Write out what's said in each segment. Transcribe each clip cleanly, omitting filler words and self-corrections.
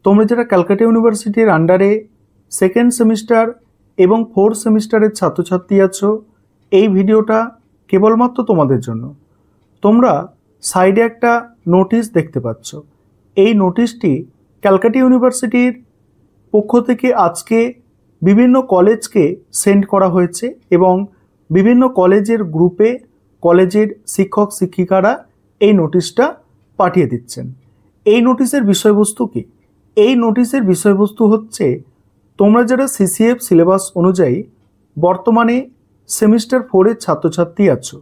তোমরা যারা ক্যালকাটা ইউনিভার্সিটির আন্ডারে সেকেন্ড সেমিস্টার এবং ফোর্থ সেমিস্টারের ছাত্রছাত্রী আছো, এই ভিডিওটা কেবলমাত্র তোমাদের জন্য। তোমরা সাইডে একটা নোটিশ দেখতে পাচ্ছ। এই নোটিশটি ক্যালকাটা ইউনিভার্সিটির পক্ষ থেকে আজকে বিভিন্ন কলেজকে সেন্ড করা হয়েছে এবং বিভিন্ন কলেজের গ্রুপে কলেজের শিক্ষক শিক্ষিকারা এই নোটিশটা পাঠিয়ে দিচ্ছেন। এই নোটিশের বিষয়বস্তু কি? এই নোটিশের বিষয়বস্তু হচ্ছে, তোমরা যারা সিসিএফ সিলেবাস অনুযায়ী বর্তমানে সেমিস্টার 4-এর ছাত্রছাত্রী আছো,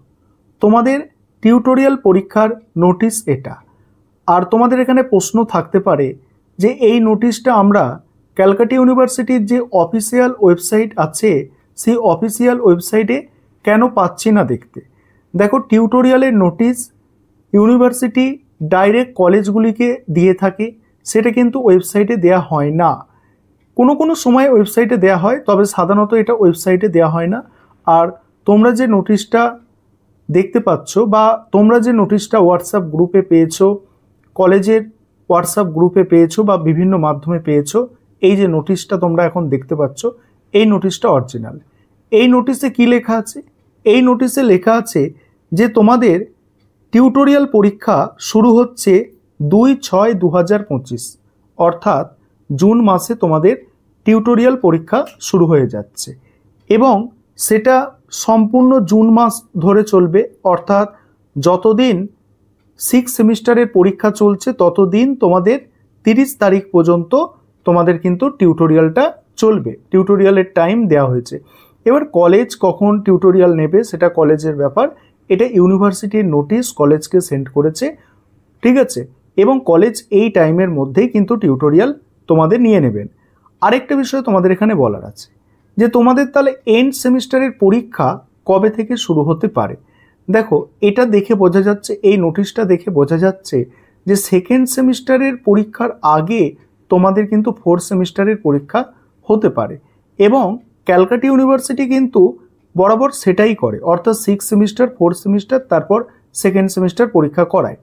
তোমাদের টিউটোরিয়াল পরীক্ষার নোটিশ এটা। আর তোমাদের এখানে প্রশ্ন থাকতে পারে যে এই নোটিশটা আমরা ক্যালকাটা ইউনিভার্সিটির যে অফিসিয়াল ওয়েবসাইট আছে সেই অফিসিয়াল ওয়েবসাইটে কেন পাচ্ছি না দেখতে। দেখো, টিউটোরিয়ালের নোটিশ ইউনিভার্সিটি ডাইরেক্ট কলেজগুলিকে দিয়ে থাকে, সেটা কিন্তু ওয়েবসাইটে দেয়া হয় না। কোনো কোনো সময় ওয়েবসাইটে দেয়া হয়, তবে সাধারণত এটা ওয়েবসাইটে দেয়া হয় না। আর তোমরা যে নোটিশটা দেখতে পাচ্ছ বা তোমরা যে নোটিশটা হোয়াটসঅ্যাপ গ্রুপে পেয়েছো, কলেজের হোয়াটসঅ্যাপ গ্রুপে পেয়েছো বা বিভিন্ন মাধ্যমে পেয়েছো, এই যে নোটিশটা তোমরা এখন দেখতে পাচ্ছ, এই নোটিশটা অরিজিনাল। এই নোটিশে কি লেখা আছে? এই নোটিশে লেখা আছে যে তোমাদের টিউটোরিয়াল পরীক্ষা শুরু হচ্ছে 2/6/2025, অর্থাৎ জুন মাসে তোমাদের টিউটোরিয়াল পরীক্ষা শুরু হয়ে যাচ্ছে এবং সেটা সম্পূর্ণ জুন মাস ধরে চলবে। অর্থাৎ যতদিন 6 সেমিস্টারের পরীক্ষা চলছে ততদিন তোমাদের 30 তারিখ পর্যন্ত তোমাদের কিন্তু টিউটোরিয়ালটা চলবে। টিউটোরিয়ালের টাইম দেওয়া হয়েছে। এবার কলেজ কখন টিউটোরিয়াল নেবে সেটা কলেজের ব্যাপার। এটা ইউনিভার্সিটির নোটিশ কলেজকে সেন্ড করেছে, ঠিক আছে, এবং কলেজ এই টাইমের মধ্যেই কিন্তু টিউটোরিয়াল তোমাদের নিয়ে নেবেন। আরেকটা বিষয় তোমাদের এখানে বলার আছে যে তোমাদের তাহলে এন্ড সেমিস্টারের পরীক্ষা কবে থেকে শুরু হতে পারে। দেখো, এটা দেখে বোঝা যাচ্ছে, এই নোটিশটা দেখে বোঝা যাচ্ছে যে সেকেন্ড সেমিস্টারের পরীক্ষার আগে তোমাদের কিন্তু ফোর্থ সেমিস্টারের পরীক্ষা হতে পারে এবং ক্যালকাটা ইউনিভার্সিটি কিন্তু বরাবর সেটাই করে, অর্থাৎ 6 সেমিস্টার 4 সেমিস্টার তারপর সেকেন্ড সেমিস্টার পরীক্ষা করায়।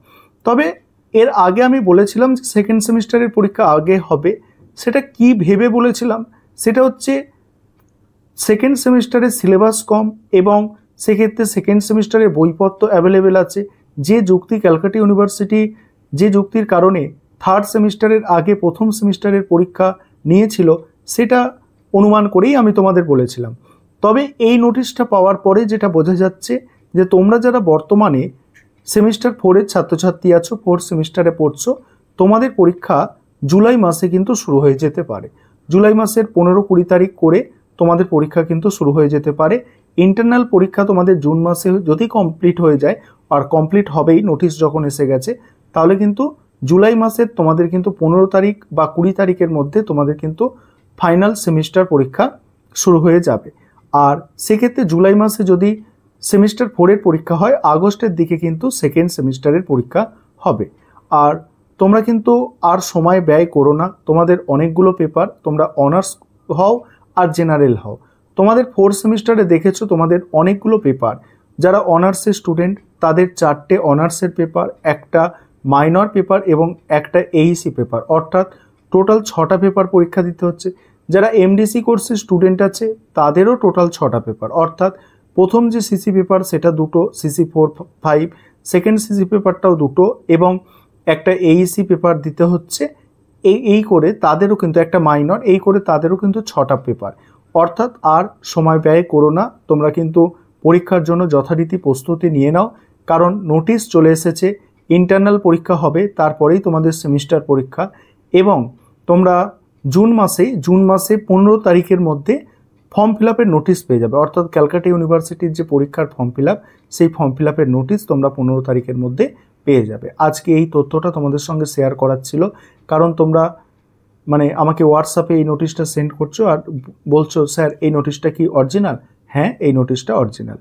তবে এর আগে আমি বলেছিলাম যে সেকেন্ড সেমিস্টারের পরীক্ষা আগে হবে। সেটা কি ভেবে বলেছিলাম? সেটা হচ্ছে সেকেন্ড সেমিস্টারের সিলেবাস কম এবং সেক্ষেত্রে সেকেন্ড সেমিস্টারের বইপত্র অ্যাভেলেবেল আছে। যে যুক্তি ক্যালকাটা ইউনিভার্সিটি, যে যুক্তির কারণে থার্ড সেমিস্টারের আগে প্রথম সেমিস্টারের পরীক্ষা নিয়েছিল, সেটা অনুমান করেই আমি তোমাদের বলেছিলাম। তবে এই নোটিশটা পাওয়ার পরে যেটা বোঝা যাচ্ছে যে তোমরা যারা বর্তমানে সেমিস্টার 4-এর ছাত্রছাত্রী আছো, ফোর্থ সেমিস্টারে পড়ছো, তোমাদের পরীক্ষা জুলাই মাসে কিন্তু শুরু হয়ে যেতে পারে। জুলাই মাসের 15-20 তারিখ করে তোমাদের পরীক্ষা কিন্তু শুরু হয়ে যেতে পারে। ইন্টারনাল পরীক্ষা তোমাদের জুন মাসে যদি কমপ্লিট হয়ে যায়, আর কমপ্লিট হবেই নোটিশ যখন এসে গেছে, তাহলে কিন্তু জুলাই মাসের তোমাদের কিন্তু 15 তারিখ বা 20 তারিখের মধ্যে তোমাদের কিন্তু ফাইনাল সেমিস্টার পরীক্ষা শুরু হয়ে যাবে। আর সেক্ষেত্রে জুলাই মাসে যদি সেমিস্টার 4-এর পরীক্ষা হয়, আগস্টের দিকে কিন্তু সেকেন্ড সেমিস্টারের পরীক্ষা হবে। আর তোমরা কিন্তু আর সময় ব্যয় করো না। তোমাদের অনেকগুলো পেপার, তোমরা অনার্স হও আর জেনারেল হও, তোমাদের ফোর্থ সেমিস্টারে দেখেছো তোমাদের অনেকগুলো পেপার। যারা অনার্সের স্টুডেন্ট তাদের 4টে অনার্সের পেপার, একটা মাইনর পেপার এবং একটা এইসি পেপার, অর্থাৎ টোটাল 6টা পেপার পরীক্ষা দিতে হচ্ছে। যারা এমডিসি কোর্সের স্টুডেন্ট আছে তাদেরও টোটাল 6টা পেপার, অর্থাৎ প্রথম যে সিসি পেপার সেটা 2টো, সিসি 4-5, সেকেন্ড সিসি পেপারটাও 2টো এবং একটা এইসি পেপার দিতে হচ্ছে। এই করে তাদেরও কিন্তু একটা মাইনর, এই করে তাদেরও কিন্তু 6টা পেপার। অর্থাৎ আর সময় ব্যয় করো না, তোমরা কিন্তু পরীক্ষার জন্য যথারীতি প্রস্তুতি নিয়ে নাও। কারণ নোটিশ চলে এসেছে, ইন্টারনাল পরীক্ষা হবে, তারপরেই তোমাদের সেমিস্টার পরীক্ষা এবং তোমরা জুন মাসে 15 তারিখের মধ্যে ফর্ম ফিল আপের নোটিশ পেয়ে যাবে। অর্থাৎ ক্যালকাটা ইউনিভার্সিটির যে পরীক্ষার ফর্ম ফিল আপ, সেই ফর্ম ফিল আপের নোটিশ তোমরা 15 তারিখের মধ্যে পেয়ে যাবে। আজকে এই তথ্যটা তোমাদের সঙ্গে শেয়ার করার ছিল, কারণ তোমরা আমাকে হোয়াটসঅ্যাপে এই নোটিশটা সেন্ড করছো আর বলছো, স্যার এই নোটিশটা কি অরিজিনাল? হ্যাঁ, এই নোটিশটা অরিজিনাল।